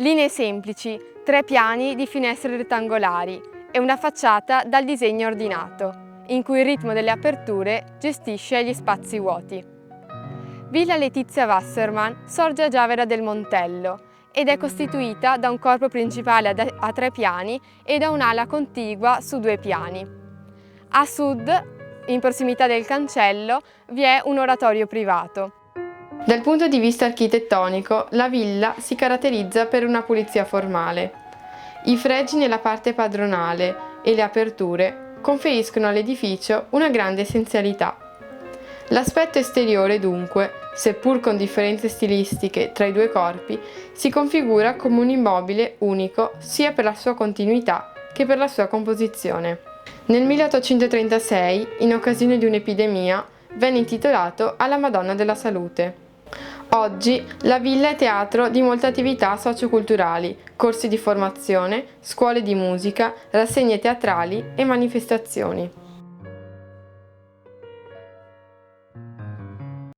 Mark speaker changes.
Speaker 1: Linee semplici, 3 piani di finestre rettangolari e una facciata dal disegno ordinato, in cui il ritmo delle aperture gestisce gli spazi vuoti. Villa Letizia Wasserman sorge a Giavera del Montello ed è costituita da un corpo principale a 3 piani e da un'ala contigua su 2 piani. A sud, in prossimità del cancello, vi è un oratorio privato. Dal punto di vista architettonico, la villa si caratterizza per una pulizia formale. I fregi nella parte padronale e le aperture conferiscono all'edificio una grande essenzialità. L'aspetto esteriore, dunque, seppur con differenze stilistiche tra i due corpi, si configura come un immobile unico sia per la sua continuità che per la sua composizione. Nel 1836, in occasione di un'epidemia, venne intitolato alla Madonna della Salute. Oggi la villa è teatro di molte attività socioculturali, corsi di formazione, scuole di musica, rassegne teatrali e manifestazioni.